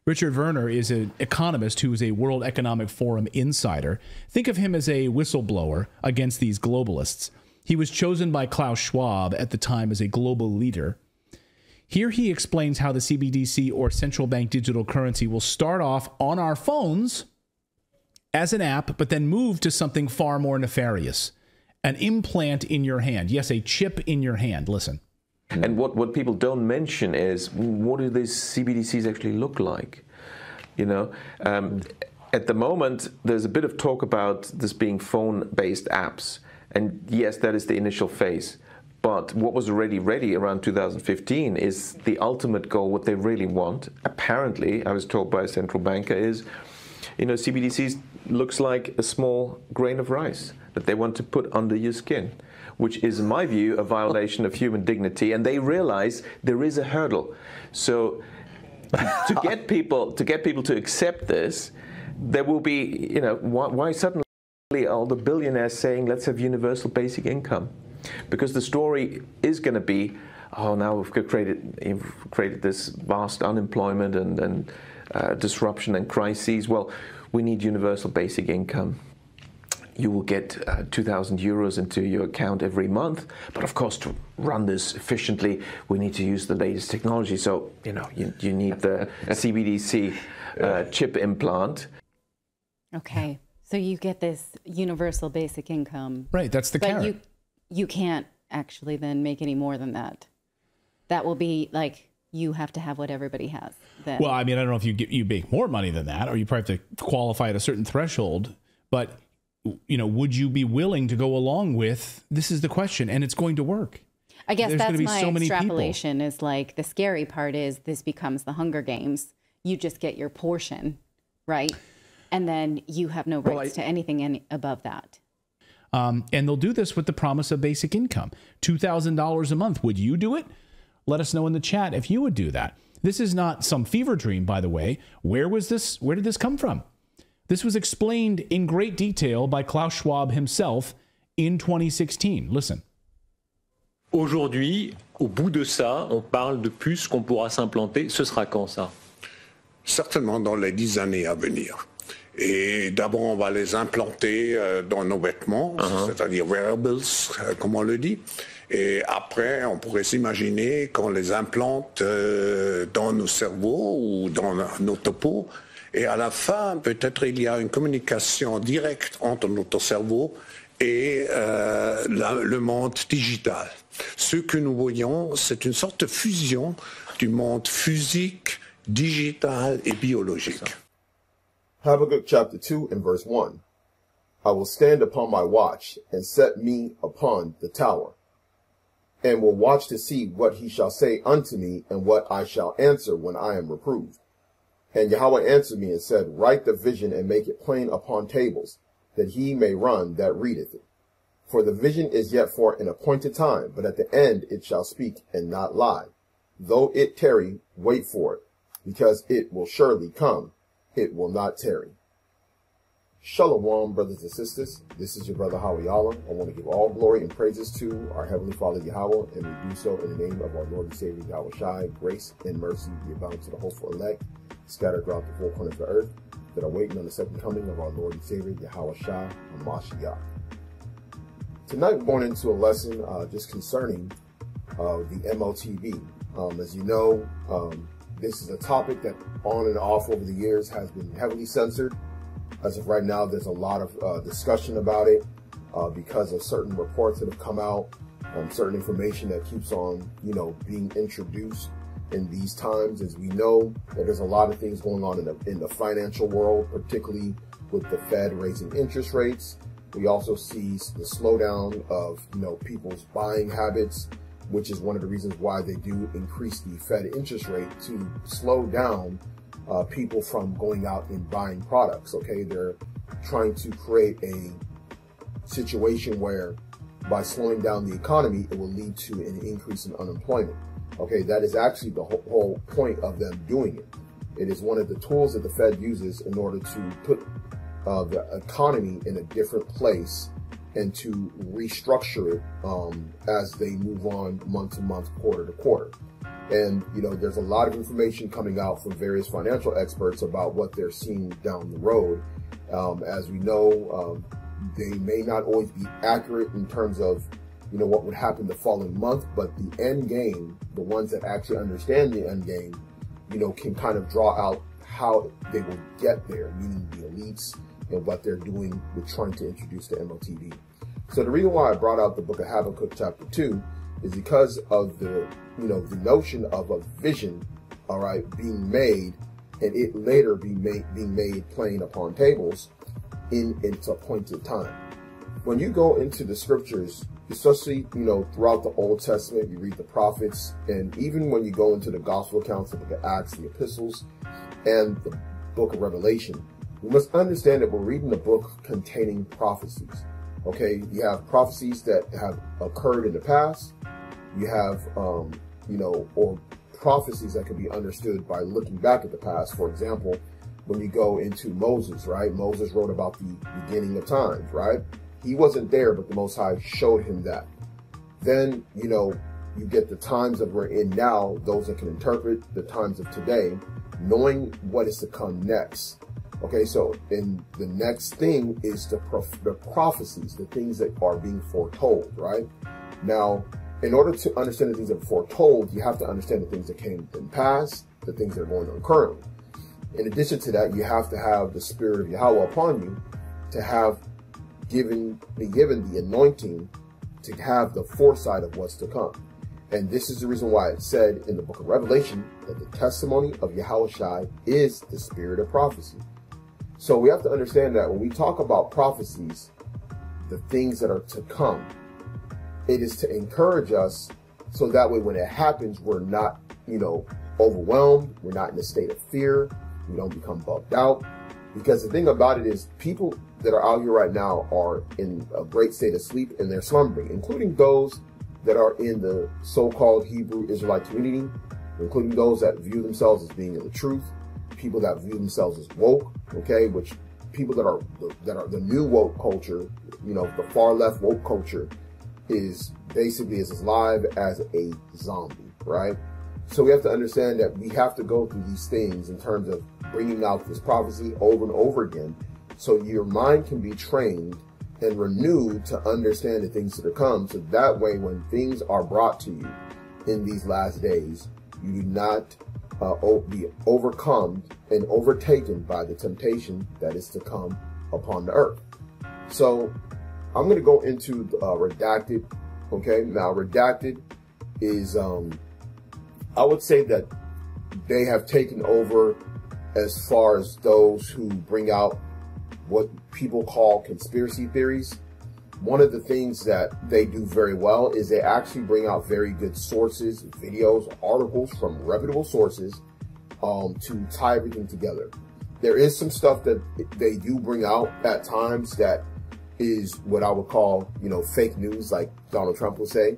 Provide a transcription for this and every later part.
Richard Werner is an economist who is a World Economic Forum insider. Think of him as a whistleblower against these globalists. He was chosen by Klaus Schwab at the time as a global leader. Here he explains how the CBDC, or central bank digital currency, will start off on our phones as an app, but then move to something far more nefarious. An implant in your hand. Yes, a chip in your hand. Listen. And what people don't mention is, what do these CBDCs actually look like? You know, at the moment, there's a bit of talk about this being phone-based apps. And yes, that is the initial phase. But what was already ready around 2015 is the ultimate goal. What they really want, apparently, I was told by a central banker, is, you know, CBDCs looks like a small grain of rice that they want to put under your skin, which is, in my view, a violation of human dignity. And they realize there is a hurdle. So to get people to accept this, there will be, you know, why suddenly all the billionaires saying, let's have universal basic income? Because the story is going to be, oh, now we've created this vast unemployment and disruption and crises. Well, we need universal basic income. You will get 2,000 euros into your account every month. But of course, to run this efficiently, we need to use the latest technology. So, you know, you need the CBDC chip implant. Okay. So you get this universal basic income. Right. That's the carrot. But you can't actually then make any more than that. That will be like, you have to have what everybody has then. Well, I mean, I don't know if you make more money than that, or you probably have to qualify at a certain threshold. But, you know, would you be willing to go along with, this is the question, and it's going to work. I guess There's that's my so extrapolation is like, the scary part is this becomes the Hunger Games. You just get your portion, right? And then you have no rights to anything above that. And they'll do this with the promise of basic income, $2,000 a month. Would you do it? Let us know in the chat if you would do that. This is not some fever dream, by the way. Where did this come from? This was explained in great detail by Klaus Schwab himself in 2016. Listen. Aujourd'hui, au bout de ça, on parle de puces qu'on pourra s'implanter. Ce sera quand ça? Certainement dans les 10 années à venir. Et d'abord, on va les implanter dans nos vêtements, c'est-à-dire wearables, comme on le dit. Et après, on pourrait s'imaginer qu'on les implante dans nos cerveaux ou dans notre peau. Et à la fin, peut-être il y a une communication directe entre notre cerveau et le monde digital. Ce que nous voyons, c'est une sorte de fusion du monde physique, digital et biologique. Habakkuk chapter 2 and verse 1. I will stand upon my watch and set me upon the tower, and will watch to see what he shall say unto me, and what I shall answer when I am reproved. And Yahweh answered me and said, write the vision and make it plain upon tables, that he may run that readeth it. For the vision is yet for an appointed time, but at the end it shall speak and not lie. Though it tarry, wait for it, because it will surely come. It will not tarry. Shalom, brothers and sisters. This is your brother Hawiyala. I want to give all glory and praises to our Heavenly Father Yahweh, and we do so in the name of our Lord and Savior Yahweh Shai. Grace and mercy be abound to the hopeful elect, scattered throughout the four corners of the earth, that are waiting on the second coming of our Lord and Savior Yahweh Shai HaMashiach. Tonight we're going into a lesson just concerning the Motb. As you know, this is a topic that on and off over the years has been heavily censored. As of right now, there's a lot of discussion about it because of certain reports that have come out, certain information that keeps on, being introduced in these times. As we know that there's a lot of things going on in the financial world, particularly with the Fed raising interest rates. We also see the slowdown of, people's buying habits, which is one of the reasons why they do increase the Fed interest rate to slow down people from going out and buying products. Okay, they're trying to create a situation where by slowing down the economy, it will lead to an increase in unemployment. Okay, that is actually the whole point of them doing it. It is one of the tools that the Fed uses in order to put the economy in a different place and to restructure it as they move on month to month, quarter to quarter. And, you know, there's a lot of information coming out from various financial experts about what they're seeing down the road. As we know, they may not always be accurate in terms of, you know, what would happen the following month, but the end game, the ones that actually understand the end game, you know, can kind of draw out how they will get there, meaning the elites and what they're doing with trying to introduce the Motb. So the reason why I brought out the book of Habakkuk chapter 2 is because of the, you know, the notion of a vision, all right, being made and it later being made plain upon tables in its appointed time. When you go into the scriptures, especially, you know, throughout the Old Testament, you read the prophets, and even when you go into the gospel accounts, the book of Acts, the epistles, and the book of Revelation, we must understand that we're reading a book containing prophecies. Okay, you have prophecies that have occurred in the past. You have, you know, or prophecies that can be understood by looking back at the past. For example, when you go into Moses, right? Moses wrote about the beginning of times, right? He wasn't there, but the Most High showed him that. Then, you know, you get the times that we're in now, those that can interpret the times of today, knowing what is to come next. Okay, so in the next thing is the prophecies, the things that are being foretold, right? Now, in order to understand the things that are foretold, you have to understand the things that came in the past, the things that are going on currently. In addition to that, you have to have the Spirit of Yahweh upon you to have be given the anointing to have the foresight of what's to come. And this is the reason why it said in the book of Revelation that the testimony of Yahushua is the spirit of prophecy. So we have to understand that when we talk about prophecies, the things that are to come, it is to encourage us so that way when it happens, we're not, you know, overwhelmed. We're not in a state of fear. We don't become bugged out. Because the thing about it is people that are out here right now are in a great state of sleep and they're slumbering, including those that are in the so-called Hebrew Israelite community, including those that view themselves as being in the truth, people that view themselves as woke, okay, which people that are the new woke culture, you know, the far left woke culture is basically as live as a zombie, right? So we have to understand that we have to go through these things in terms of bringing out this prophecy over and over again so your mind can be trained and renewed to understand the things that are come. So that way, when things are brought to you in these last days, you do not be overcome and overtaken by the temptation that is to come upon the earth. So I'm going to go into redacted. Okay, now redacted is, I would say that they have taken over as far as those who bring out what people call conspiracy theories. One of the things that they do very well is they actually bring out very good sources, videos, articles from reputable sources to tie everything together. There is some stuff that they do bring out at times that is what I would call, you know, fake news, like Donald Trump would say.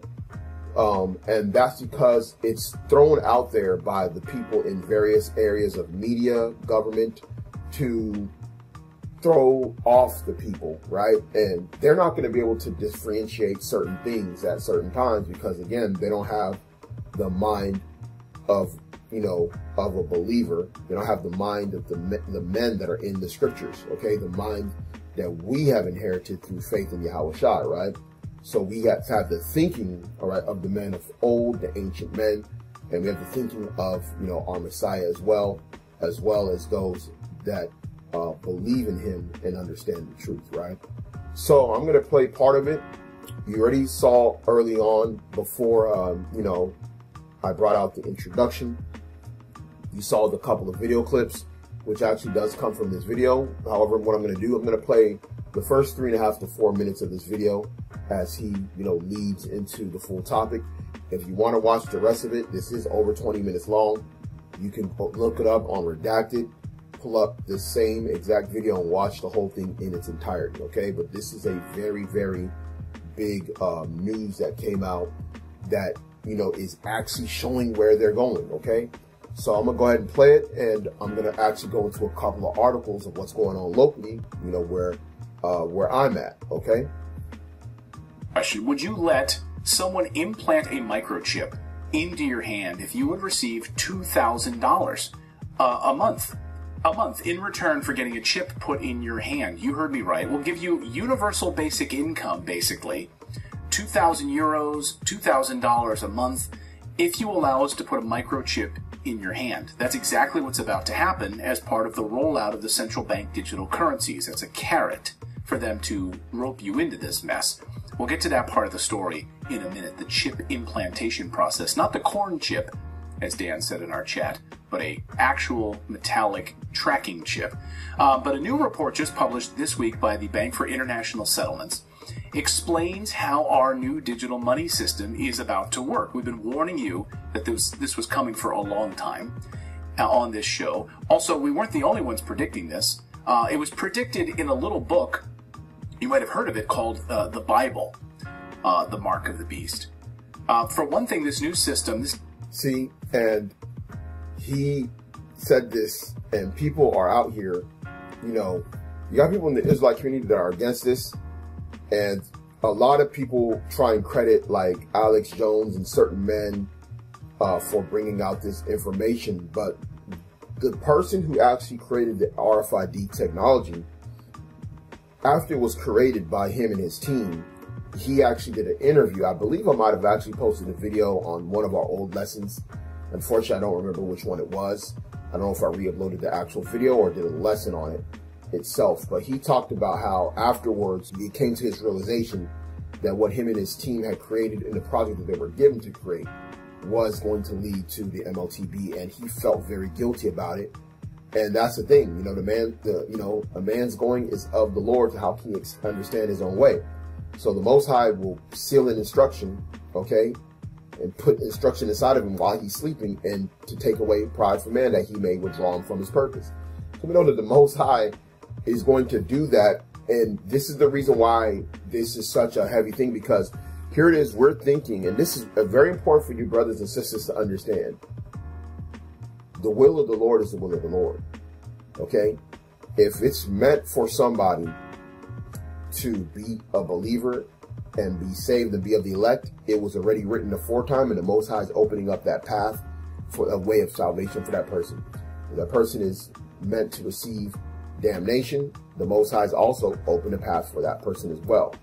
And that's because it's thrown out there by the people in various areas of media, government, to throw off the people, right? And they're not going to be able to differentiate certain things at certain times because, again, they don't have the mind of, you know, of a believer. They don't have the mind of the men that are in the scriptures, okay? The mind that we have inherited through faith in Yahushua, right? So we have to have the thinking, all right, of the men of old, the ancient men, and we have the thinking of, you know, our Messiah as well as those that believe in him and understand the truth, right? So I'm going to play part of it. You already saw early on before, you know, I brought out the introduction. You saw the couple of video clips, which actually does come from this video. However, what I'm going to do, I'm going to play the first 3.5 to 4 minutes of this video as he, you know, leads into the full topic. If you want to watch the rest of it, this is over 20 minutes long. You can look it up on Redacted, pull up the same exact video and watch the whole thing in its entirety, okay? But this is a very, very big news that came out that, you know, is actually showing where they're going, okay? So I'm going to go ahead and play it, and I'm going to actually go into a couple of articles of what's going on locally, you know, where I'm at, okay? Question: would you let someone implant a microchip into your hand if you would receive $2,000 a month. A month in return for getting a chip put in your hand. You heard me right. We'll give you universal basic income, basically. 2,000 euros, $2,000 a month, if you allow us to put a microchip in your hand. That's exactly what's about to happen as part of the rollout of the central bank digital currencies. That's a carrot for them to rope you into this mess. We'll get to that part of the story in a minute, the chip implantation process. Not the corn chip, as Dan said in our chat, but a actual metallic tracking chip. But a new report just published this week by the Bank for International Settlements explains how our new digital money system is about to work. We've been warning you that this was coming for a long time on this show. Also, we weren't the only ones predicting this. It was predicted in a little book, you might have heard of it, called The Bible, The Mark of the Beast. For one thing, this new system... See, and he said this, and people are out here, you know, you got people in the Israelite community that are against this, and a lot of people try and credit like Alex Jones and certain men for bringing out this information, but the person who actually created the RFID technology, after it was created by him and his team, he actually did an interview. I believe I might have actually posted a video on one of our old lessons. Unfortunately, I don't remember which one it was. I don't know if I re-uploaded the actual video or did a lesson on it itself. But he talked about how afterwards he came to his realization that what him and his team had created in the project that they were given to create was going to lead to the MOTB, and he felt very guilty about it. And that's the thing, you know, a man's going is of the Lord, to how can he understand his own way. So the Most High will seal an instruction, okay, and put instruction inside of him while he's sleeping, and to take away pride from man, that he may withdraw him from his purpose. So we know that the Most High is going to do that, and this is the reason why this is such a heavy thing, because here it is, we're thinking, and this is very important for you brothers and sisters to understand. The will of the Lord is the will of the Lord, okay? If it's meant for somebody to be a believer and be saved and be of the elect, it was already written aforetime, and the Most High is opening up that path for a way of salvation for that person. If that person is meant to receive damnation, the Most High has also opened a path for that person as well,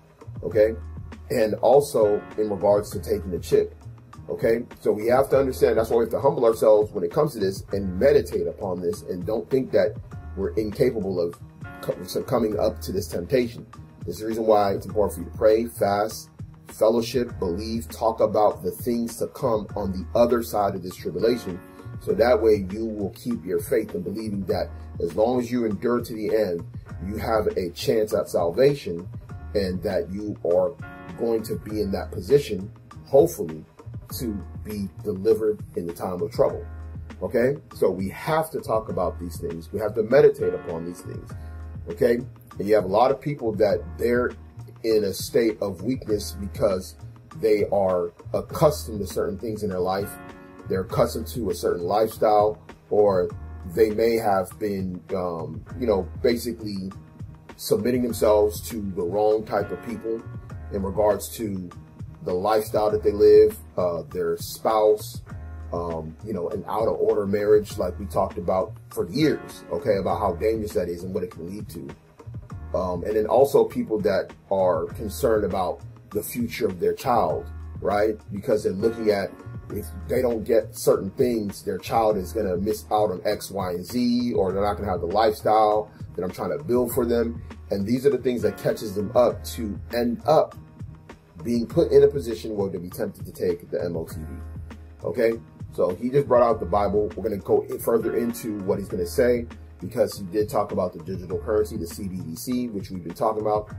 okay? And also in regards to taking the chip, okay? So we have to understand, that's why we have to humble ourselves when it comes to this and meditate upon this, and don't think that we're incapable of coming up to this temptation. This is the reason why it's important for you to pray, fast, fellowship, believe, talk about the things to come on the other side of this tribulation. So that way you will keep your faith in believing that as long as you endure to the end, you have a chance at salvation, and that you are going to be in that position, hopefully, to be delivered in the time of trouble. Okay? So we have to talk about these things. We have to meditate upon these things. Okay? And you have a lot of people that they're in a state of weakness because they are accustomed to certain things in their life. They're accustomed to a certain lifestyle, or they may have been, you know, basically submitting themselves to the wrong type of people in regards to the lifestyle that they live, their spouse, you know, an out of order marriage, like we talked about for years, okay, about how dangerous that is and what it can lead to. And then also people that are concerned about the future of their child, right? Because they're looking at, if they don't get certain things, their child is going to miss out on X, Y, and Z, or they're not going to have the lifestyle that I'm trying to build for them. And these are the things that catches them up to end up being put in a position where they'll be tempted to take the MOTB. Okay? So he just brought out the Bible. We're going to go further into what he's going to say, because he did talk about the digital currency, the CBDC, which we've been talking about.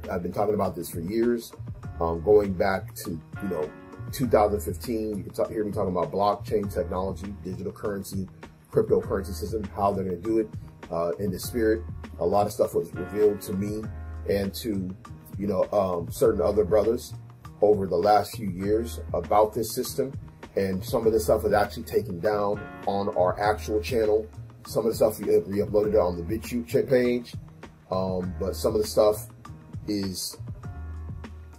I've been talking about this for years, going back to, you know, 2015. You can hear me talking about blockchain technology, digital currency, cryptocurrency system, how they're going to do it in the spirit. A lot of stuff was revealed to me and to, you know, certain other brothers over the last few years about this system. And some of the stuff is actually taken down on our actual channel. Some of the stuff we uploaded on the BitChute page. But some of the stuff is,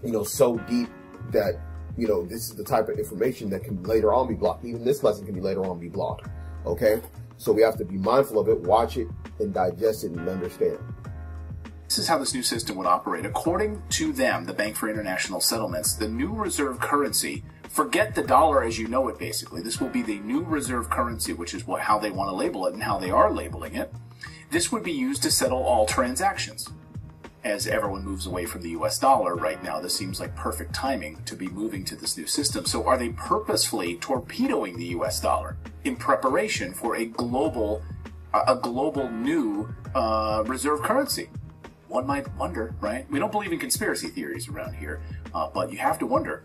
you know, so deep that you know, this is the type of information that can later on be blocked. Even this lesson can be later on be blocked. Okay? So we have to be mindful of it, watch it, and digest it and understand. This is how this new system would operate. According to them, the Bank for International Settlements, the new reserve currency, forget the dollar as you know it, basically. This will be the new reserve currency, which is how they want to label it and how they are labeling it. This would be used to settle all transactions. As everyone moves away from the US dollar right now, this seems like perfect timing to be moving to this new system. So are they purposefully torpedoing the US dollar in preparation for a global new reserve currency? One might wonder, right? We don't believe in conspiracy theories around here, but you have to wonder.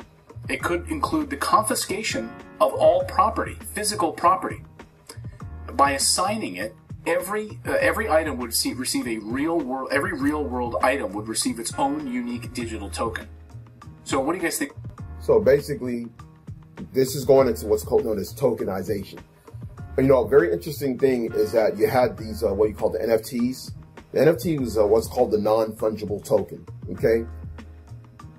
It could include the confiscation of all property, physical property. By assigning it, every item would receive a real world. Every real world item would receive its own unique digital token. So, what do you guys think? So basically, this is going into what's known as tokenization. And, you know, a very interesting thing is that you had these what you call the NFTs. The NFT was what's called the non-fungible token. Okay,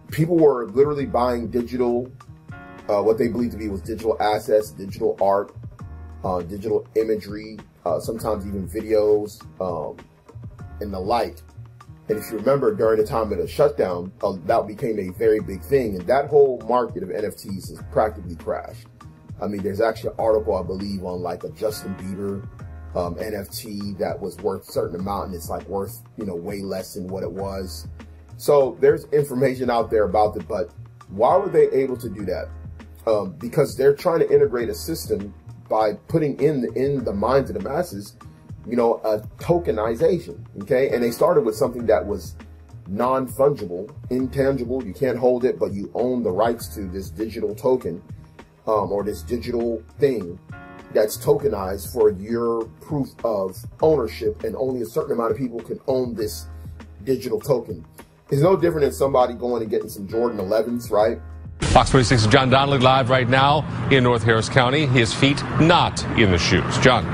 people were literally buying digital, what they believed to be was digital assets, digital art, digital imagery, sometimes even videos, and the like. And if you remember, during the time of the shutdown, that became a very big thing, and that whole market of NFTs has practically crashed. I mean, there's actually an article, I believe, on like a Justin Bieber NFT that was worth a certain amount, and it's like worth, you know, way less than what it was. So there's information out there about it, but why were they able to do that? Because they're trying to integrate a system by putting in the minds of the masses, you know, a tokenization. Okay, and they started with something that was non-fungible, intangible. You can't hold it, but you own the rights to this digital token, or this digital thing that's tokenized for your proof of ownership, and only a certain amount of people can own this digital token. It's no different than somebody going and getting some Jordan 11s, right? Fox 46's John Donnelly live right now in North Harris County. His feet not in the shoes. John.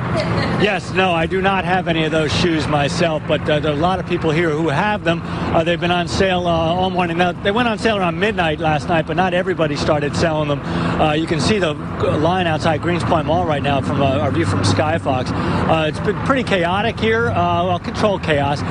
Yes, no, I do not have any of those shoes myself, but there are a lot of people here who have them. They've been on sale all morning. Now, they went on sale around midnight last night, but not everybody started selling them. You can see the line outside Greenspoint Mall right now from our view from Skyfox. It's been pretty chaotic here, well, controlled chaos.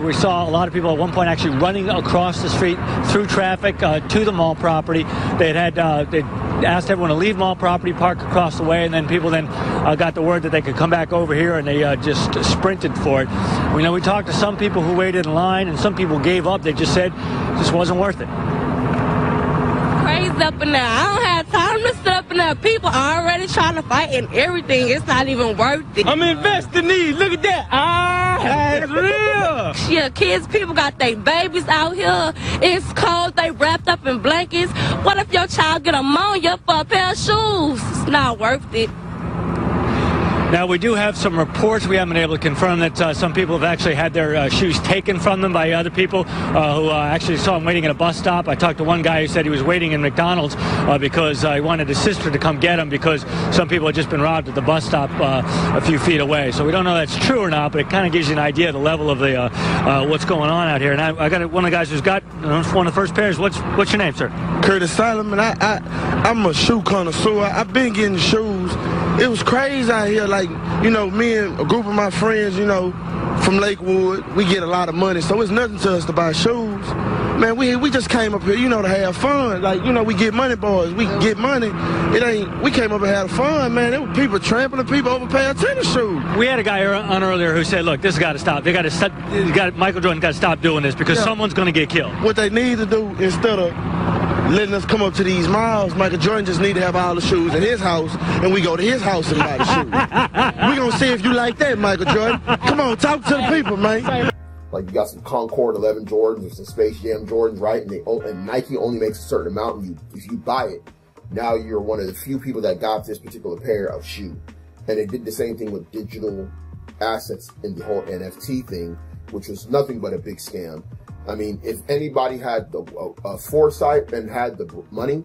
We saw a lot of people at one point actually running across the street through traffic to the mall property. They'd asked everyone to leave mall property, park across the way, and then people got the word that they could come back over here, and they just sprinted for it. We talked to some people who waited in line, and some people gave up. They just said it just wasn't worth it. Crazy up in there. I don't have time to sit up in there. People are already trying to fight and everything. It's not even worth it. I'm investing these. Look at that. It's real. Yeah, people got their babies out here. It's cold. They wrapped up in blankets. What if your child get pneumonia for a pair of shoes? It's not worth it. Now, we do have some reports. We haven't been able to confirm that some people have actually had their shoes taken from them by other people who actually saw them waiting at a bus stop. I talked to one guy who said he was waiting in McDonald's because he wanted his sister to come get him because some people had just been robbed at the bus stop a few feet away. So we don't know if that's true or not, but it kind of gives you an idea of the level of the what's going on out here. And I got one of the guys who's got one of the first pairs. What's your name, sir? Curtis Solomon. I'm a shoe connoisseur. I've been getting shoes. It was crazy out here. Like, me and a group of my friends, from Lakewood, we get a lot of money, so it's nothing to us to buy shoes. Man, we just came up here, to have fun. Like, we get money, boys. We get money. We came up and had fun, man. There were people trampling people over a pair of tennis shoes. We had a guy on earlier who said, look, this has got to stop. Michael Jordan got to stop doing this because someone's going to get killed. What they need to do, instead of letting us come up to these malls, Michael Jordan just need to have all the shoes in his house, and we go to his house and buy the shoes. We're going to see if you like that, Michael Jordan. Come on, talk to the people, man. Like, you got some Concord 11 Jordans or some Space Jam Jordans, right? And Nike only makes a certain amount, and if you buy it, now you're one of the few people that got this particular pair of shoe. And they did the same thing with digital assets in the whole NFT thing, which was nothing but a big scam. I mean, if anybody had the foresight and had the money,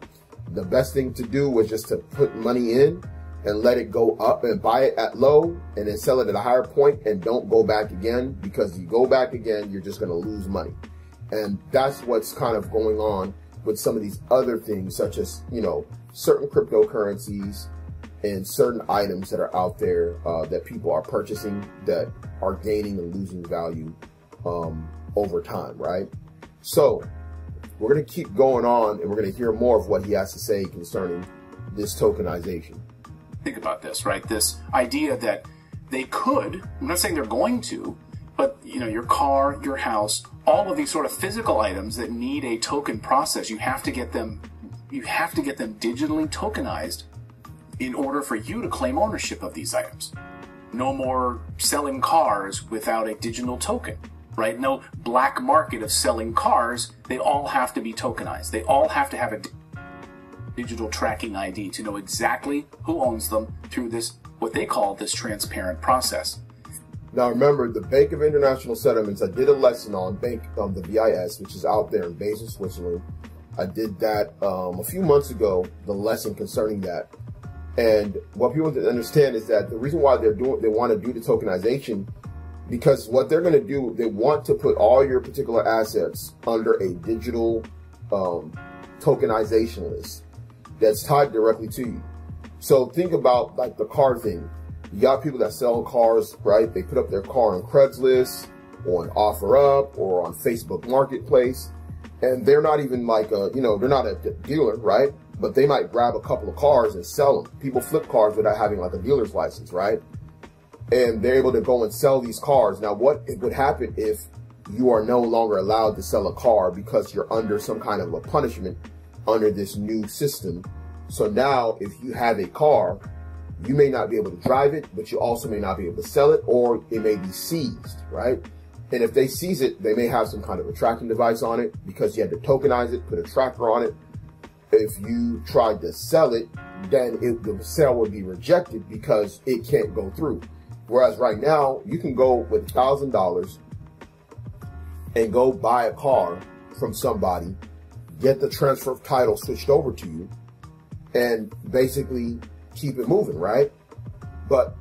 the best thing to do was just to put money in and let it go up and buy it at low and then sell it at a higher point and don't go back again, because you go back again, you're just going to lose money. And that's what's kind of going on with some of these other things, such as, you know, certain cryptocurrencies and certain items that are out there that people are purchasing that are gaining and losing value over time, right? So we're going to keep going on, and we're going to hear more of what he has to say concerning this tokenization. Think about this, right? This idea that they could, I'm not saying they're going to, but, you know, your car, your house, all of these sort of physical items that need a token process, you have to get them digitally tokenized in order for you to claim ownership of these items. No more selling cars without a digital token, right? No black market of selling cars. They all have to be tokenized. They all have to have a digital tracking ID to know exactly who owns them through this, what they call this transparent process. Now remember, the Bank of International Settlements, I did a lesson on the BIS, which is out there in Basel, Switzerland. I did that a few months ago, the lesson concerning that. And what people didn't understand is that the reason why they want to do the tokenization, because what they're going to do, they want to put all your particular assets under a digital tokenization list that's tied directly to you. So think about like the car thing. You got people that sell cars, right? They put up their car on Craigslist or on OfferUp or on Facebook Marketplace, and they're not even like a, you know, they're not a dealer, right? But they might grab a couple of cars and sell them. People flip cars without having like a dealer's license, right? And they're able to go and sell these cars. Now, what would happen if you are no longer allowed to sell a car because you're under some kind of a punishment under this new system? So now if you have a car, you may not be able to drive it, but you also may not be able to sell it, or it may be seized, right? And if they seize it, they may have some kind of a tracking device on it because you had to tokenize it, put a tracker on it. If you tried to sell it, then the sale would be rejected because it can't go through. Whereas right now, you can go with $1,000 and go buy a car from somebody, get the transfer of title switched over to you, and basically keep it moving, right? But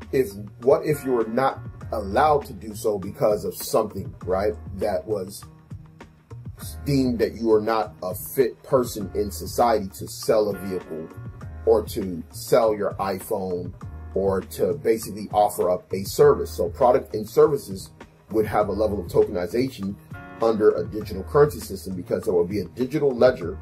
what if you were not allowed to do so because of something, right, that was deemed that you are not a fit person in society to sell a vehicle or to sell your iPhone or to basically offer up a service? So product and services would have a level of tokenization under a digital currency system, because there will be a digital ledger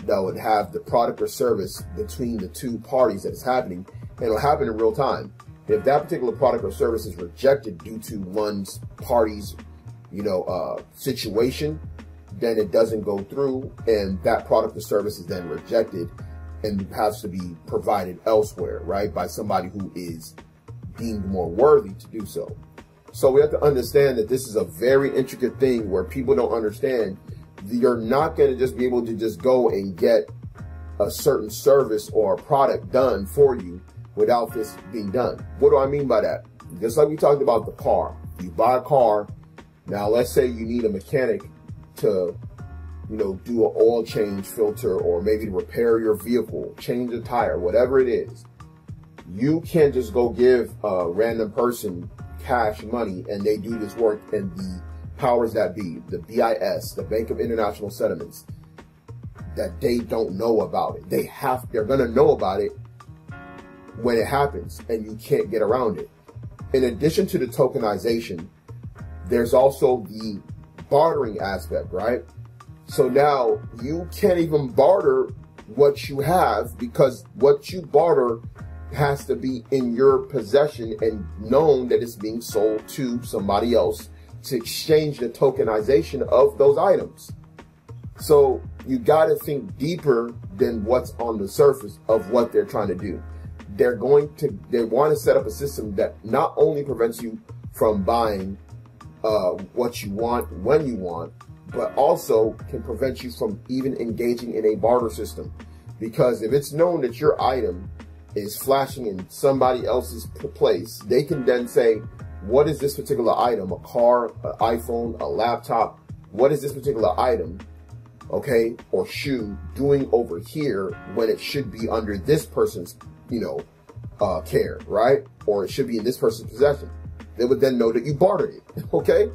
that would have the product or service between the two parties that is happening, and it'll happen in real time. If that particular product or service is rejected due to one's party's, you know, situation, then it doesn't go through, and that product or service is then rejected and has to be provided elsewhere, right, by somebody who is deemed more worthy to do so. So we have to understand that this is a very intricate thing where people don't understand. You're not going to just be able to just go and get a certain service or a product done for you without this being done. What do I mean by that? Just like we talked about the car. You buy a car. Now, let's say you need a mechanic to, you know, do an oil change, filter, or maybe to repair your vehicle, change a tire, whatever it is. You can't just go give a random person cash money and they do this work, and the powers that be, the BIS, the Bank of International Settlements, that they don't know about it. They're going to know about it when it happens, and you can't get around it. In addition to the tokenization, there's also the bartering aspect, right? So now you can't even barter what you have, because what you barter has to be in your possession and known that it's being sold to somebody else to exchange the tokenization of those items. So you got to think deeper than what's on the surface of what they're trying to do. They want to set up a system that not only prevents you from buying what you want when you want, but also can prevent you from even engaging in a barter system. Because if it's known that your item is flashing in somebody else's place, they can then say, what is this particular item, a car, an iPhone, a laptop, what is this particular item, okay, or shoe doing over here when it should be under this person's, you know, care, right? Or it should be in this person's possession. They would then know that you bartered it, okay?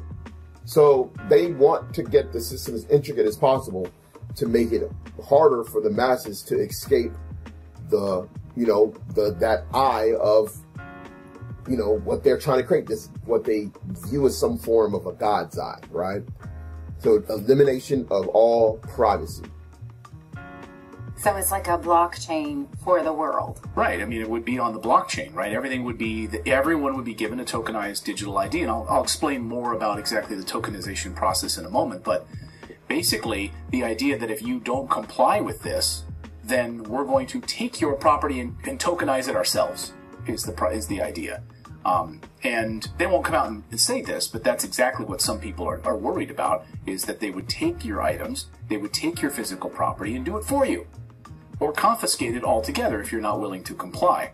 So they want to get the system as intricate as possible to make it harder for the masses to escape the, that eye of, what they're trying to create, this, what they view as some form of a God's eye, right? So elimination of all privacy. So it's like a blockchain for the world. Right. I mean, it would be on the blockchain, right? Everyone would be given a tokenized digital ID, and I'll explain more about exactly the tokenization process in a moment. But basically, the idea that if you don't comply with this, then we're going to take your property and tokenize it ourselves. Is the idea. And they won't come out and say this, but that's exactly what some people are worried about, is that they would take your items, they would take your physical property and do it for you, or confiscate it altogether if you're not willing to comply.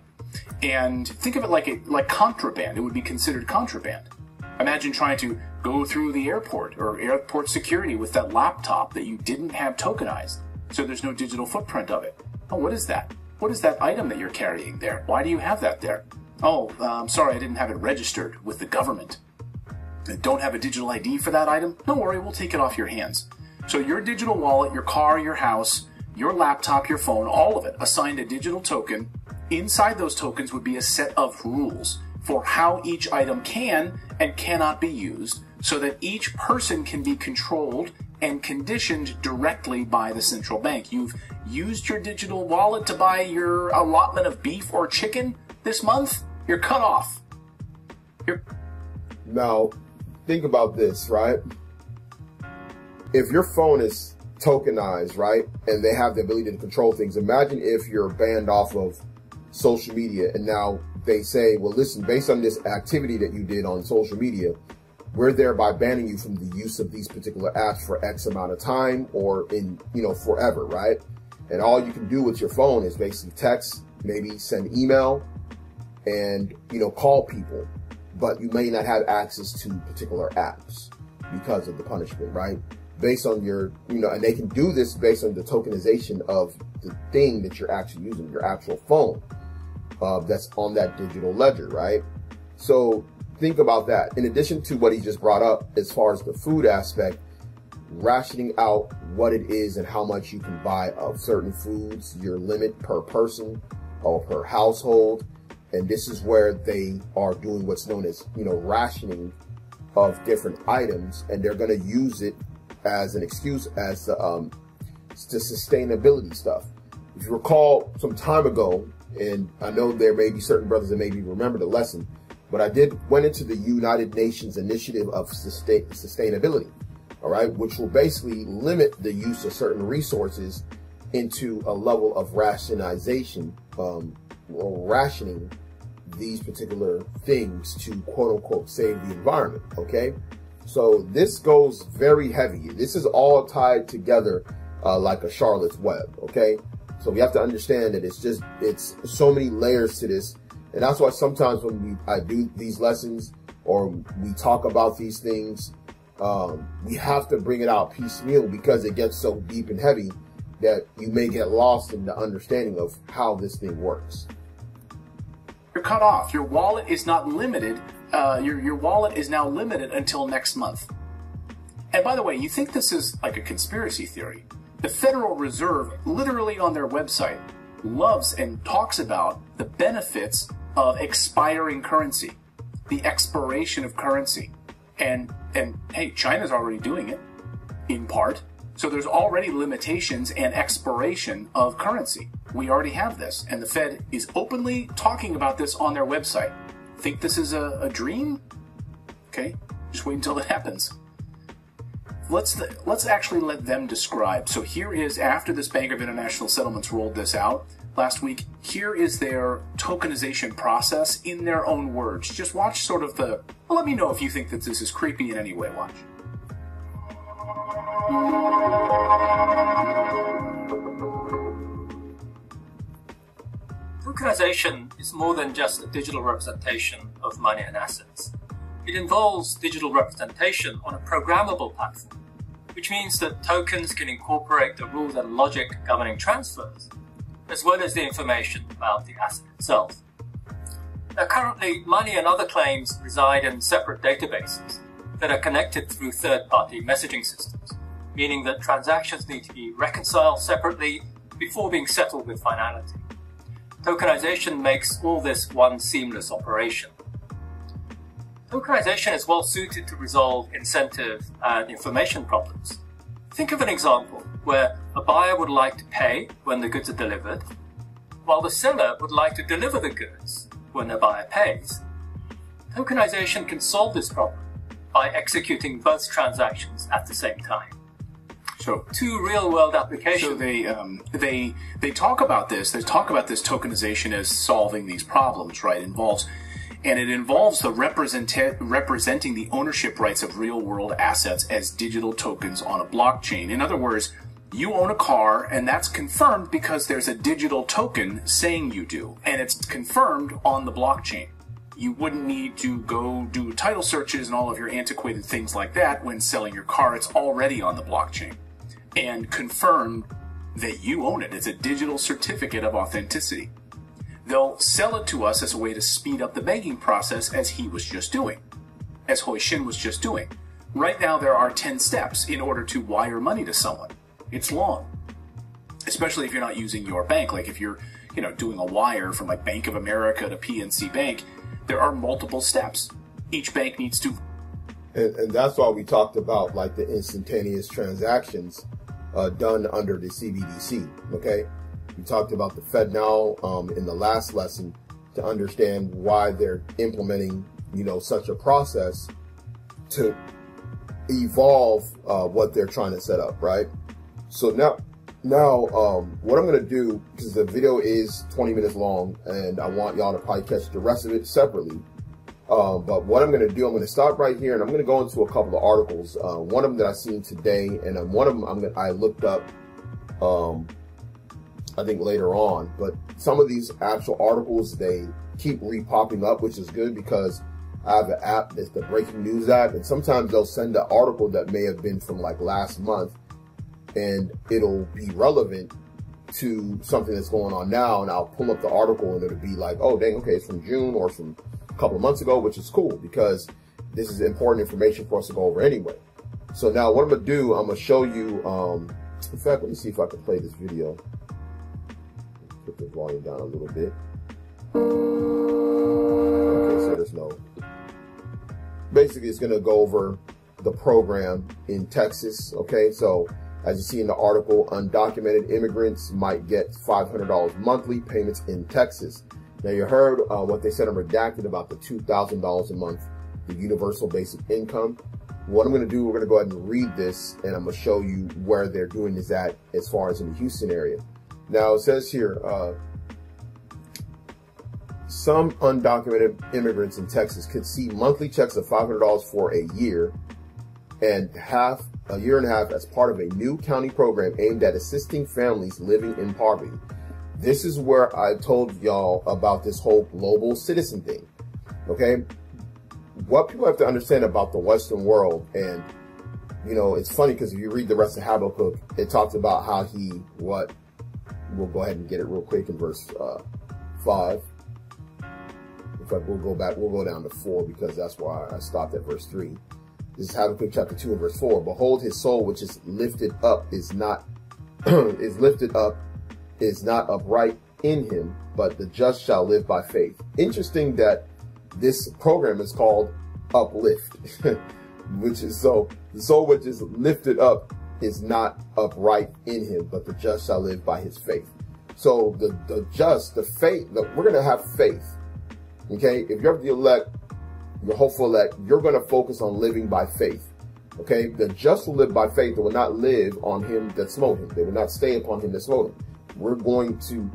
And think of it like contraband. It would be considered contraband. Imagine trying to go through the airport or airport security with that laptop that you didn't have tokenized, so there's no digital footprint of it. Oh, what is that? What is that item that you're carrying there? Why do you have that there? Oh, I'm sorry, I didn't have it registered with the government. Don't have a digital ID for that item? Don't worry, we'll take it off your hands. So your digital wallet, your car, your house, your laptop, your phone, all of it assigned a digital token. Inside those tokens would be a set of rules for how each item can and cannot be used, so that each person can be controlled and conditioned directly by the central bank. You've used your digital wallet to buy your allotment of beef or chicken this month? You're cut off. Now, think about this, right? If your phone is tokenized, right, and they have the ability to control things, imagine if you're banned off of social media and now they say, well, listen, based on this activity that you did on social media, we're thereby banning you from the use of these particular apps for X amount of time or in, forever, right? And all you can do with your phone is basically text, maybe send email, and, call people, but you may not have access to particular apps because of the punishment, right? Based on your, and they can do this based on the tokenization of the thing that you're actually using, your actual phone, that's on that digital ledger, right? So think about that. In addition to what he just brought up, as far as the food aspect, rationing out what it is and how much you can buy of certain foods, your limit per person or per household. And this is where they are doing what's known as, rationing of different items. And they're going to use it as an excuse as the sustainability stuff. If you recall some time ago, and I know there may be certain brothers that maybe remember the lesson, but I went into the United Nations Initiative of Sustainability, all right, which will basically limit the use of certain resources into a level of rationalization, or rationing these particular things to quote unquote save the environment. Okay. So this goes very heavy. This is all tied together, like a Charlotte's web. Okay. So we have to understand that it's so many layers to this. And that's why sometimes when I do these lessons or we talk about these things, we have to bring it out piecemeal because it gets so deep and heavy that you may get lost in the understanding of how this thing works. You're cut off. Your wallet is not limited. Your wallet is now limited until next month. And by the way, you think this is like a conspiracy theory. The Federal Reserve, literally on their website, loves and talks about the benefits of expiring currency, the expiration of currency. And hey, China's already doing it, in part. So there's already limitations and expiration of currency. We already have this, and the Fed is openly talking about this on their website. Think this is a dream? Okay, just wait until it happens. Let's actually let them describe. So here is, after this Bank of International Settlements rolled this out last week, here is their tokenization process in their own words. Just watch sort of well, let me know if you think that this is creepy in any way. Watch. Tokenization is more than just a digital representation of money and assets. It involves digital representation on a programmable platform, which means that tokens can incorporate the rules and logic governing transfers, as well as the information about the asset itself. Now, currently, money and other claims reside in separate databases that are connected through third-party messaging systems. meaning that transactions need to be reconciled separately before being settled with finality. Tokenization makes all this one seamless operation. Tokenization is well suited to resolve incentive and information problems. Think of an example where a buyer would like to pay when the goods are delivered, while the seller would like to deliver the goods when the buyer pays. Tokenization can solve this problem by executing both transactions at the same time. So two real-world applications. So they talk about this. They talk about this tokenization as solving these problems, right? It involves the representing the ownership rights of real-world assets as digital tokens on a blockchain. In other words, you own a car, and that's confirmed because there's a digital token saying you do, and it's confirmed on the blockchain. You wouldn't need to go do title searches and all of your antiquated things like that when selling your car. It's already on the blockchain and confirmed that you own it. It's a digital certificate of authenticity. They'll sell it to us as a way to speed up the banking process, as he was just doing, as Hui-Shin was just doing. Right now, there are 10 steps in order to wire money to someone. It's long, especially if you're not using your bank. Like if you're, doing a wire from like Bank of America to PNC Bank, there are multiple steps. Each bank needs to. And that's why we talked about like the instantaneous transactions done under the CBDC. Okay, we talked about the FedNow in the last lesson to understand why they're implementing, such a process to evolve what they're trying to set up, right? So now, what I'm going to do, because the video is 20 minutes long, and I want y'all to probably catch the rest of it separately. But what I'm going to do, I'm going to stop right here, and I'm going to go into a couple of articles. One of them that I seen today, and one of them I looked up, I think later on. But some of these actual articles, they keep re-popping up, which is good because I have an app that's the breaking news app, and sometimes they'll send an article that may have been from like last month, and it'll be relevant to something that's going on now, and I'll pull up the article and it'll be like, oh dang, okay, it's from June or from a couple of months ago, which is cool because this is important information for us to go over anyway. So now what I'm gonna do, I'm gonna show you, in fact, let me see if I can play this video. Put the volume down a little bit. Okay, so there's no, basically it's gonna go over the program in Texas. Okay, so as you see in the article, undocumented immigrants might get $500 monthly payments in Texas. Now you heard what they said on Redacted about the $2,000 a month, the universal basic income. What I'm going to do, we're going to go ahead and read this, and I'm going to show you where they're doing this at as far as in the Houston area. Now it says here, some undocumented immigrants in Texas could see monthly checks of $500 for a year and a year and a half as part of a new county program aimed at assisting families living in poverty. This is where I told y'all about this whole global citizen thing. Okay, what people have to understand about the Western world, and it's funny because if you read the rest of Habakkuk, it talks about how we'll go ahead and get it real quick in verse 5. In fact, we'll go down to 4 because that's why I stopped at verse 3. This is Habakkuk chapter 2 and verse 4. Behold, his soul which is lifted up is not is not upright in him, but the just shall live by faith. Interesting that this program is called Uplift, which is so the soul which is lifted up is not upright in him, but the just shall live by his faith. So the just, the faith, we're going to have faith. Okay, if you're the elect, your hopeful elect, you're going to focus on living by faith. Okay, the just will live by faith. They will not live on him that smote him. They will not stay upon him that smote him. We're going to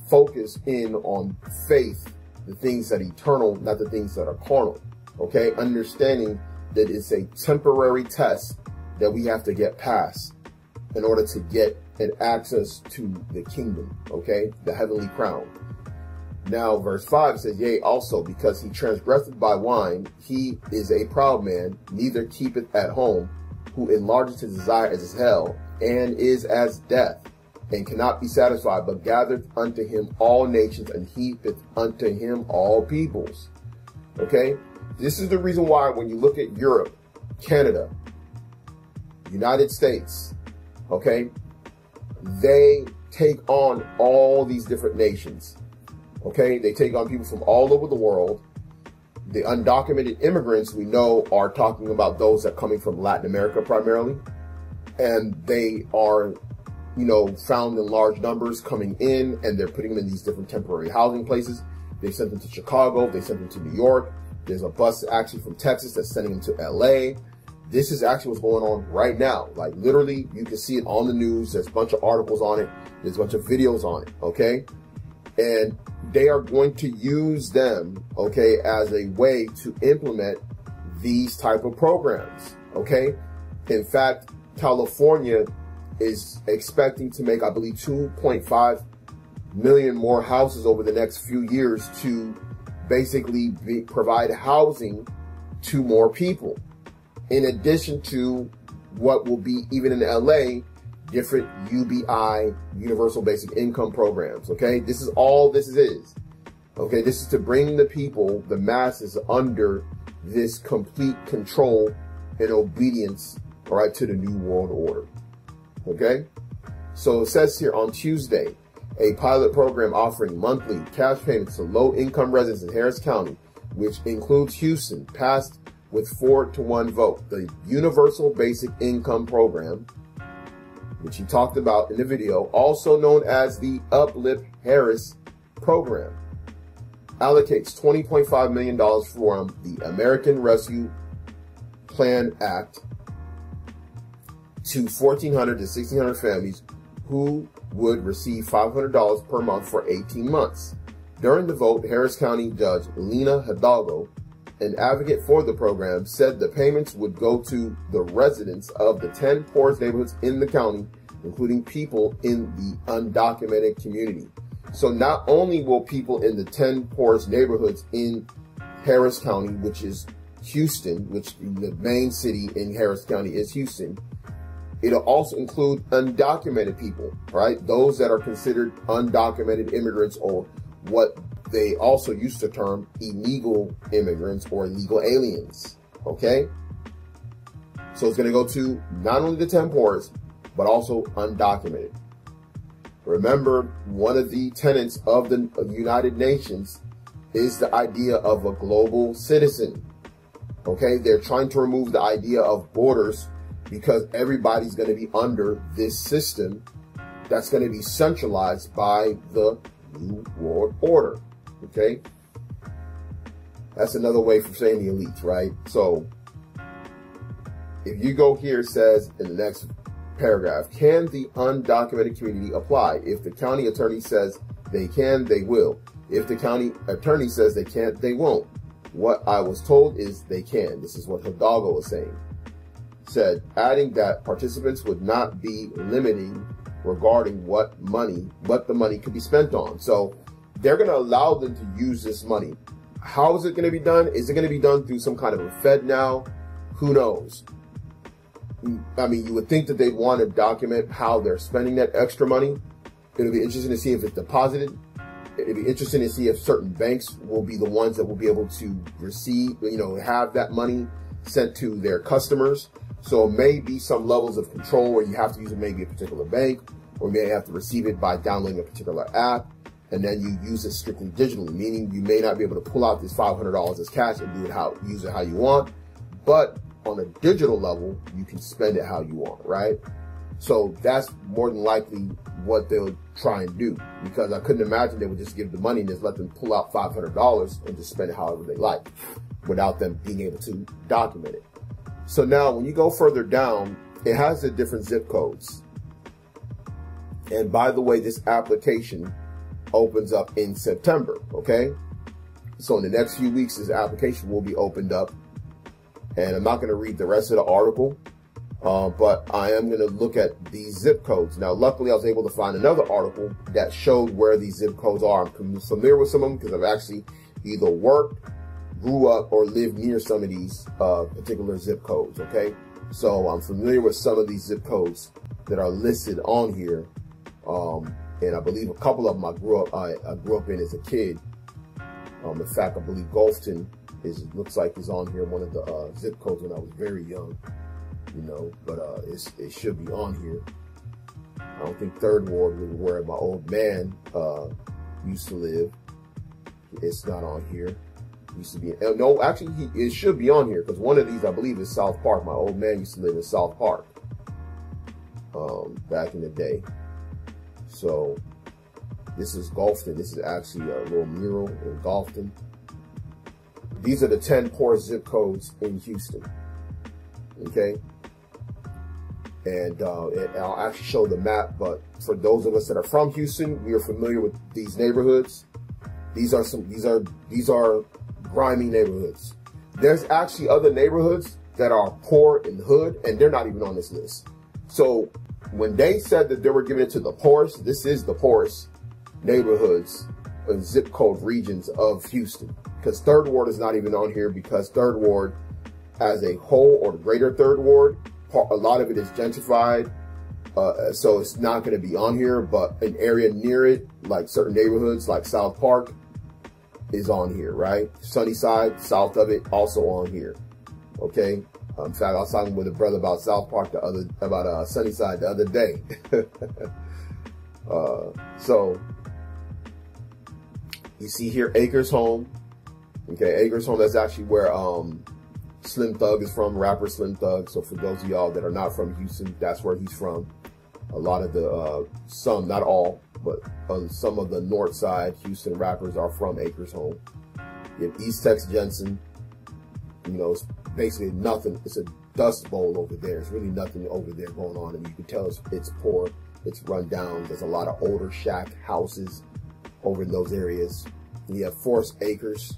focus in on faith, the things that are eternal, not the things that are carnal. Okay, understanding that it's a temporary test that we have to get past in order to get an access to the kingdom. Okay, the heavenly crown. Now, verse 5 says, yea, also, because he transgresseth by wine, he is a proud man, neither keepeth at home, who enlargeth his desire as his hell, and is as death, and cannot be satisfied, but gathereth unto him all nations, and heapeth unto him all peoples. Okay? This is the reason why when you look at Europe, Canada, United States, okay, they take on all these different nations, okay? They take on people from all over the world. The undocumented immigrants we know are talking about those that are coming from Latin America primarily. And they are, you know, found in large numbers coming in, and they're putting them in these different temporary housing places. They sent them to Chicago. They sent them to New York. There's a bus actually from Texas that's sending them to LA. This is actually what's going on right now. Like literally, you can see it on the news. There's a bunch of articles on it. There's a bunch of videos on it, okay? And they are going to use them, okay, as a way to implement these type of programs, okay? In fact, California is expecting to make, I believe, 2.5 million more houses over the next few years to basically provide housing to more people. In addition to what will be, even in LA, different UBI, Universal Basic Income programs, okay? This is all this is, okay? This is to bring the people, the masses, under this complete control and obedience, all right, to the New World Order, okay? So it says here on Tuesday, a pilot program offering monthly cash payments to low-income residents in Harris County, which includes Houston, passed with 4-to-1 vote. The Universal Basic Income Program, which he talked about in the video, also known as the Uplift Harris Program, allocates $20.5 million from the American Rescue Plan Act to 1,400 to 1,600 families who would receive $500 per month for 18 months. During the vote, Harris County Judge Lena Hidalgo, an advocate for the program, said the payments would go to the residents of the 10 poorest neighborhoods in the county, including people in the undocumented community. So not only will people in the 10 poorest neighborhoods in Harris County, which is Houston, which the main city in Harris County is Houston, it'll also include undocumented people, right? Those that are considered undocumented immigrants, or what they also used to term illegal immigrants or illegal aliens, okay? So it's going to go to not only the 10 poorest, but also undocumented. Remember, one of the tenets of the United Nations is the idea of a global citizen, okay? They're trying to remove the idea of borders because everybody's going to be under this system that's going to be centralized by the New World Order. Okay, that's another way for saying the elites, right? So if you go here, it says in the next paragraph, can the undocumented community apply? If the county attorney says they can, they will. If the county attorney says they can't, they won't. What I was told is they can. This is what Hidalgo was saying. Said, adding that participants would not be limiting regarding what the money could be spent on. So they're going to allow them to use this money. How is it going to be done? Is it going to be done through some kind of a Fed now? Who knows? I mean, you would think that they'd want to document how they're spending that extra money. It'll be interesting to see if it's deposited. It'll be interesting to see if certain banks will be the ones that will be able to receive, have that money sent to their customers. So it may be some levels of control where you have to use maybe a particular bank, or you may have to receive it by downloading a particular app, and then you use it strictly digitally, meaning you may not be able to pull out this $500 as cash and use it how you want, but on a digital level, you can spend it how you want, right? So that's more than likely what they'll try and do, because I couldn't imagine they would just give the money and just let them pull out $500 and just spend it however they like without them being able to document it. So now when you go further down, it has the different zip codes. And by the way, this application opens up in September, okay? So in the next few weeks, this application will be opened up. And I'm not going to read the rest of the article, but I am going to look at these zip codes. Now, luckily, I was able to find another article that showed where these zip codes are. I'm familiar with some of them because I've actually either worked, grew up, or lived near some of these particular zip codes, okay? So I'm familiar with some of these zip codes that are listed on here. And I believe a couple of them I grew up in as a kid. In fact, I believe Gulfton looks like is on here, one of the zip codes when I was very young. you know, but it should be on here. I don't think Third Ward was where my old man used to live. It's not on here. Used to be no, actually, it should be on here because one of these, I believe, is South Park. My old man used to live in South Park back in the day. So this is Gulfton. This is actually a little mural in Gulfton. These are the 10 poorest zip codes in Houston. Okay. And I'll actually show the map, but for those of us that are from Houston, we are familiar with these neighborhoods. These are grimy neighborhoods. There's actually other neighborhoods that are poor and hood, and they're not even on this list. So when they said that they were giving it to the poorest, this is the poorest neighborhoods and zip code regions of Houston. Because Third Ward is not even on here, because Third Ward as a whole, or the greater Third Ward, a lot of it is gentrified. So it's not going to be on here, but an area near it, like certain neighborhoods like South Park, is on here, right? Sunnyside, south of it, also on here. Okay. In fact, I was talking with a brother about South Park about Sunnyside the other day. So you see here, Acres Home. Okay, Acres Home. That's actually where Slim Thug is from, rapper Slim Thug. So for those of y'all that are not from Houston, that's where he's from. A lot of the, some, not all, but some of the north side Houston rappers are from Acres Home. You have East Tex Jensen. You know, it's basically nothing. It's a dust bowl over there. There's really nothing over there going on. And you can tell it's poor. It's run down. There's a lot of older shack houses over in those areas. And you have Forest Acres,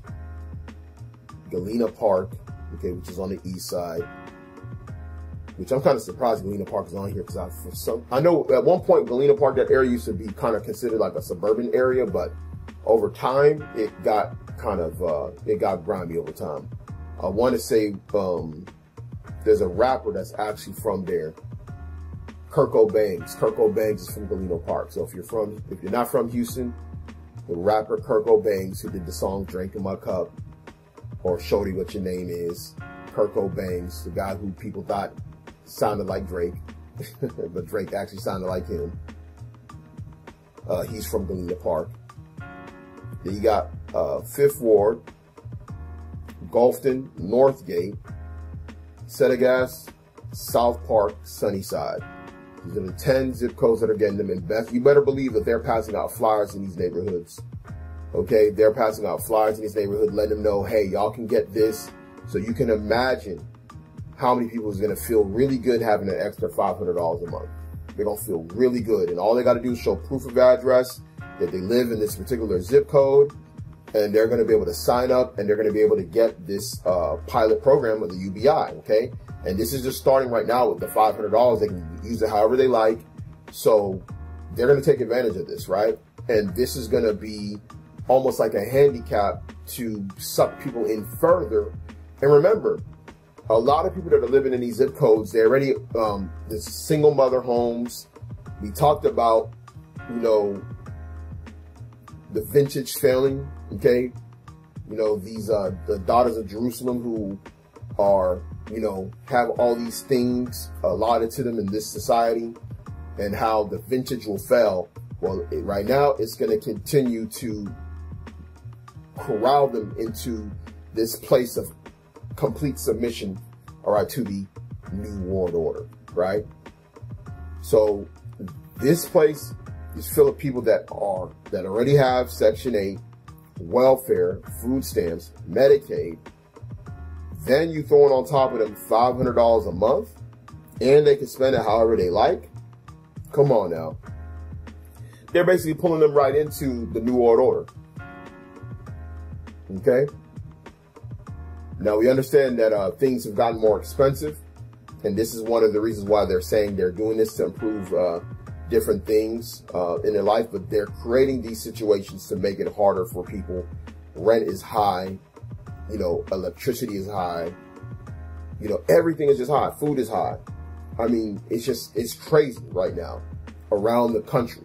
Galena Park, okay, which is on the east side. Which I'm kind of surprised Galena Park is on here because I know at one point Galena Park, that area used to be kind of considered like a suburban area, but over time it got kind of it got grimy over time. I want to say there's a rapper that's actually from there, Kirko Bangs. Kirko Bangs is from Galena Park. So if you're not from Houston, the rapper Kirko Bangs, who did the song "Drink in My Cup" or "Shorty What Your Name Is," Kirko Bangs, the guy who people thought sounded like Drake, but Drake actually sounded like him. He's from Galena Park. Then you got 5th Ward, Gulfton, Northgate, Settegast, South Park, Sunnyside. These are the 10 zip codes that are getting them. And you better believe that they're passing out flyers in these neighborhoods. Okay, they're passing out flyers in these neighborhoods, letting them know, hey, y'all can get this. So you can imagine how many people is going to feel really good having an extra $500 a month. They're going to feel really good. And all they got to do is show proof of address that they live in this particular zip code. And they're going to be able to sign up, and they're going to be able to get this pilot program with the UBI. Okay. And this is just starting right now with the $500. They can use it however they like. So they're going to take advantage of this, right? And this is going to be almost like a handicap to suck people in further. And remember, a lot of people that are living in these zip codes, they already, there's single mother homes. We talked about, you know, the vintage failing, okay? You know, these, the daughters of Jerusalem who are, you know, have all these things allotted to them in this society, and how the vintage will fail. Well, right now it's going to continue to corral them into this place of complete submission, all right, to the new world order, right? So this place is full of people that already have Section 8, welfare, food stamps, Medicaid. Then you throwing on top of them $500 a month, and they can spend it however they like. Come on now. They're basically pulling them right into the new world order. Okay? Now we understand that things have gotten more expensive, and this is one of the reasons why they're saying they're doing this to improve different things in their life, but they're creating these situations to make it harder for people. Rent is high, you know, electricity is high, you know, everything is just high. Food is high. I mean, it's crazy right now around the country.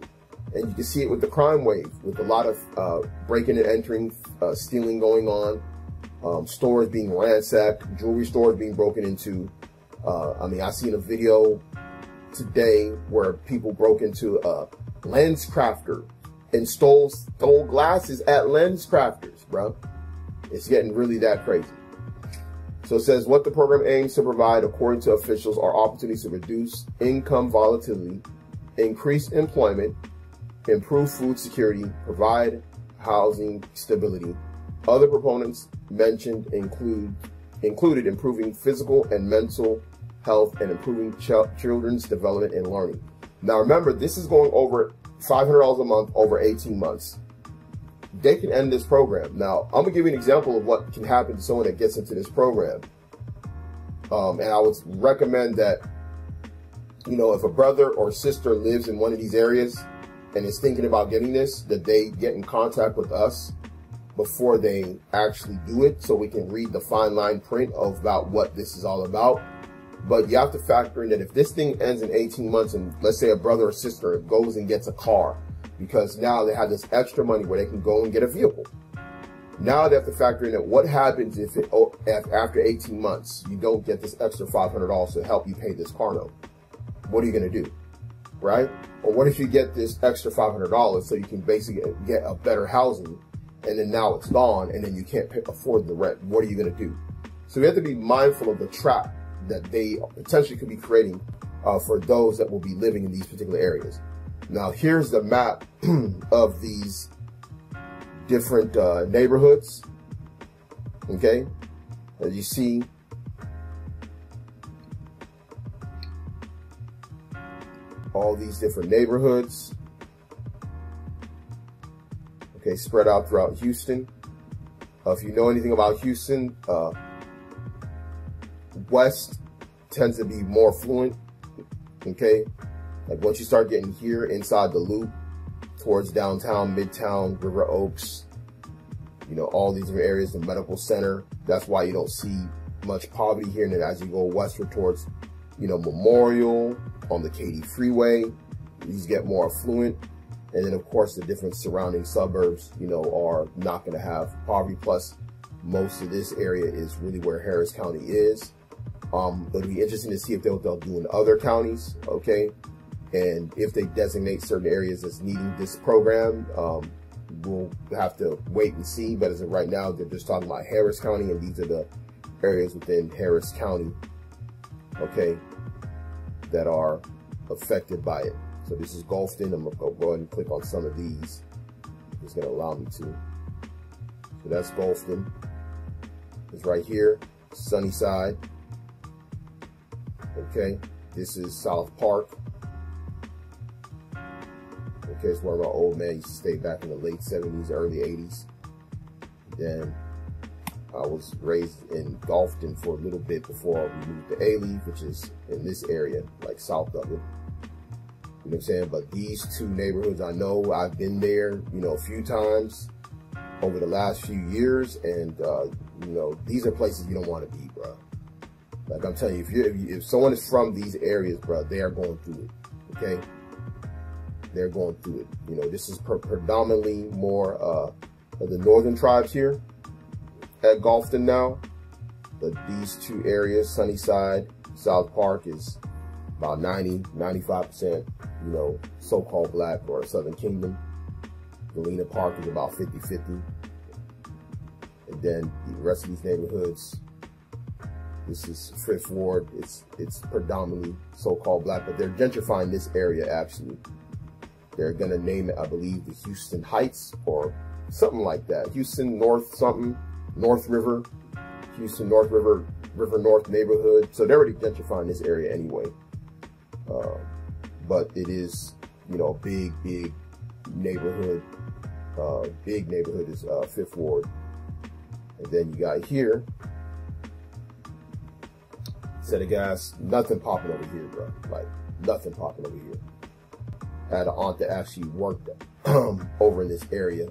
And you can see it with the crime wave, with a lot of breaking and entering, stealing going on, stores being ransacked, jewelry stores being broken into, I mean, I seen a video today where people broke into a lens crafter and stole glasses at lens crafters, bro. It's getting really that crazy. So it says what the program aims to provide, according to officials, are opportunities to reduce income volatility, increase employment, improve food security, provide housing stability. Other proponents mentioned included improving physical and mental health and improving children's development and learning. Now remember, this is going over $500 a month over 18 months. They can end this program. Now, I'm gonna give you an example of what can happen to someone that gets into this program. And I would recommend that, you know, if a brother or sister lives in one of these areas and is thinking about getting this, that they get in contact with us before they actually do it, so we can read the fine line print about what this is all about. But you have to factor in that if this thing ends in 18 months and let's say a brother or sister goes and gets a car, because now they have this extra money where they can go and get a vehicle. Now they have to factor in that what happens if after 18 months you don't get this extra $500 to help you pay this car note. What are you going to do, right? Or what if you get this extra $500 so you can basically get a better housing, and then now it's gone and then you can't afford the rent? What are you going to do? So we have to be mindful of the trap that they potentially could be creating for those that will be living in these particular areas. Now, here's the map of these different neighborhoods, okay? As you see, all these different neighborhoods, okay, spread out throughout Houston. If you know anything about Houston, West tends to be more affluent, okay? Like once you start getting here inside the loop towards downtown, Midtown, River Oaks, you know, all these different areas, the medical center, that's why you don't see much poverty here. And then as you go westward towards, you know, Memorial, on the Katy Freeway, these get more affluent. And then of course the different surrounding suburbs, you know, are not going to have poverty. Plus most of this area is really where Harris County is. It'll be interesting to see if they'll do in other counties, okay? And if they designate certain areas as needing this program, we'll have to wait and see. But as of right now, they're just talking about Harris County, and these are the areas within Harris County, okay, that are affected by it. So this is Gulfton. I'm gonna go ahead and click on some of these. It's gonna allow me to. So that's Gulfton. It's right here, Sunnyside. Okay, this is South Park. Okay, it's where my old man used to stay back in the late 70s, early 80s. Then I was raised in Gulfton for a little bit before we moved to A-Leaf, which is in this area, like south of it. You know what I'm saying? But these two neighborhoods, I know I've been there, you know, a few times over the last few years. And, you know, these are places you don't want to be, bro. Like I'm telling you, if someone is from these areas, bro, they are going through it, okay? They're going through it. You know, this is predominantly more of the northern tribes here at Gulfton now. But these two areas, Sunnyside, South Park, is about 95%, you know, so-called black or Southern Kingdom. Galena Park is about 50-50. And then the rest of these neighborhoods, this is Fifth Ward. It's predominantly so-called black, but they're gentrifying this area actually. They're gonna name it, I believe, the Houston Heights or something like that. Houston North something, North River, Houston North River, River North neighborhood. So they're already gentrifying this area anyway. But it is, you know, big neighborhood. Big neighborhood is Fifth Ward. And then you got here, set of gas, nothing popping over here, bro. Like nothing popping over here. I had an aunt that actually worked over in this area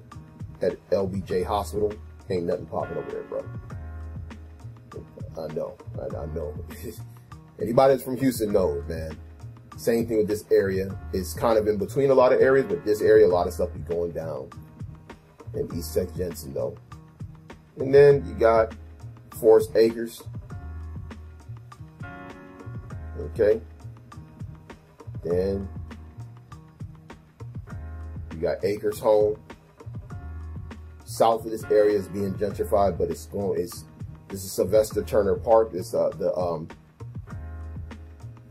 at LBJ Hospital. Ain't nothing popping over there, bro. I know. Anybody that's from Houston knows, man. Same thing with this area. It's kind of in between a lot of areas, but this area, a lot of stuff be going down. In East Sex Jensen, though. And then you got Forest Acres. Okay. Then you got Acres Home. South of this area is being gentrified, but this is Sylvester Turner Park. It's the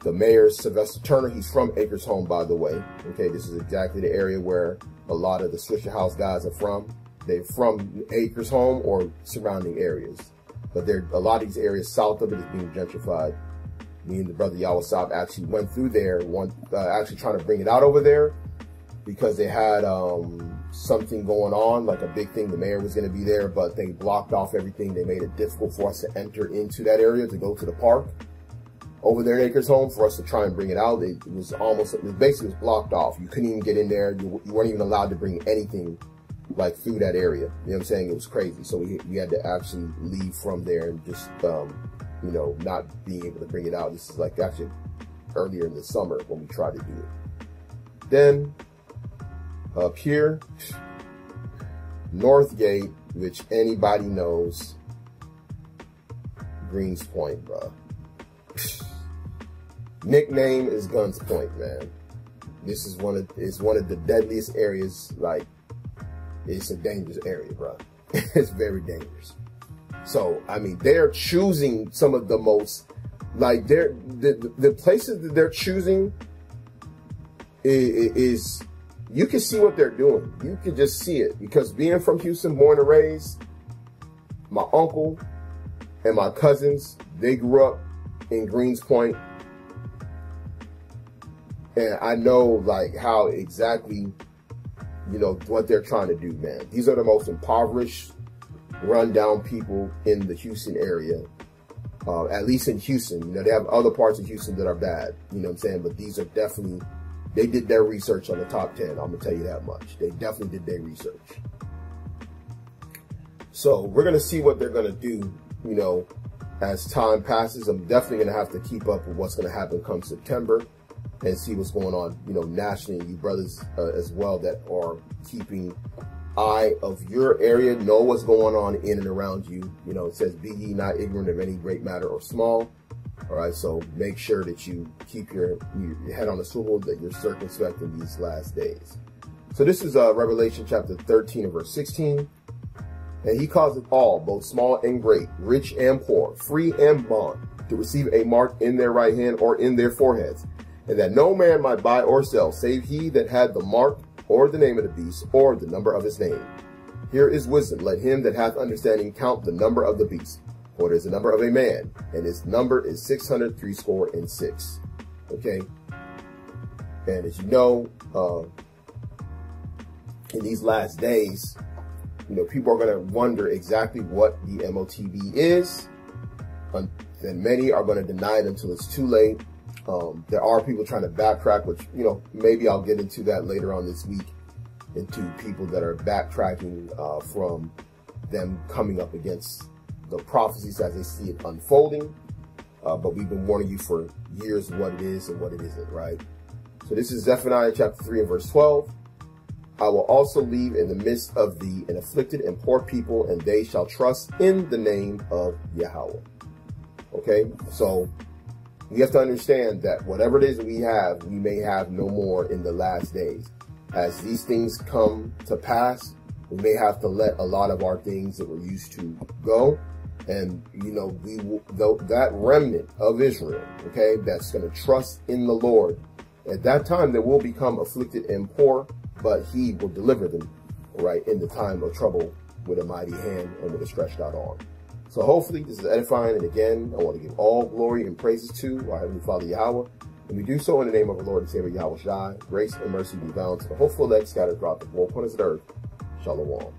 mayor's Sylvester Turner. He's from Acres Home, by the way. Okay, this is exactly the area where a lot of the Swisher House guys are from. They're from Acres Home or surrounding areas. But a lot of these areas south of it is being gentrified. Me and the brother Yawasab actually went through there, actually trying to bring it out over there because they had something going on, like a big thing. The mayor was going to be there, but they blocked off everything. They made it difficult for us to enter into that area to go to the park over there in Acres Home for us to try and bring it out. It basically was blocked off. You couldn't even get in there. You weren't even allowed to bring anything like through that area. You know what I'm saying? It was crazy. So we had to actually leave from there and just, you know, not being able to bring it out. This is like actually earlier in the summer when we tried to do it. Then up here, Northgate, which anybody knows, Greens Point, bro. Nickname is Guns Point, man. This is one of the deadliest areas. Like, it's a dangerous area, bro. It's very dangerous. So, I mean, they're choosing some of the most, like, the places that they're choosing is you can see what they're doing. You can just see it, because being from Houston, born and raised, my uncle and my cousins, they grew up in Greens Point. And I know, like, how exactly, you know, what they're trying to do, man. These are the most impoverished, run-down people in the Houston area. At least in Houston. You know, they have other parts of Houston that are bad. You know what I'm saying? But these are definitely, they did their research on the top 10. I'm going to tell you that much. They definitely did their research. So we're going to see what they're going to do, you know, as time passes. I'm definitely going to have to keep up with what's going to happen come September and see what's going on, you know, nationally. You brothers as well that are keeping eye of your area, know what's going on in and around you. You know, it says, be ye not ignorant of any great matter or small. All right, so make sure that you keep your head on the swivel, that you're circumspect in these last days. So this is Revelation chapter 13 and verse 16. And he causeth all, both small and great, rich and poor, free and bond, to receive a mark in their right hand or in their foreheads, and that no man might buy or sell, save he that had the mark, or the name of the beast, or the number of his name. Here is wisdom. Let him that hath understanding count the number of the beast, for it is the number of a man, and his number is 666. Okay? And as you know, in these last days, you know, people are going to wonder exactly what the Motb is, and many are going to deny it until it's too late. There are people trying to backtrack, which, you know, maybe I'll get into that later on this week, into people that are backtracking from them coming up against the prophecies as they see it unfolding. But we've been warning you for years what it is and what it isn't, right? So this is Zephaniah chapter 3 and verse 12. I will also leave in the midst of thee an afflicted and poor people, and they shall trust in the name of Yahweh. Okay, so we have to understand that whatever it is that we may have no more in the last days. As these things come to pass, we may have to let a lot of our things that we're used to go. And, you know, we will, that remnant of Israel, okay, that's going to trust in the Lord, at that time they will become afflicted and poor, but he will deliver them, right, in the time of trouble with a mighty hand and with a stretched out arm. So hopefully this is edifying. And again, I want to give all glory and praises to our Heavenly Father Yahweh. And we do so in the name of our Lord and Savior Yahweh Shai. Grace and mercy be bound to the hopeful elect scattered throughout the four corners of the earth. Shalom.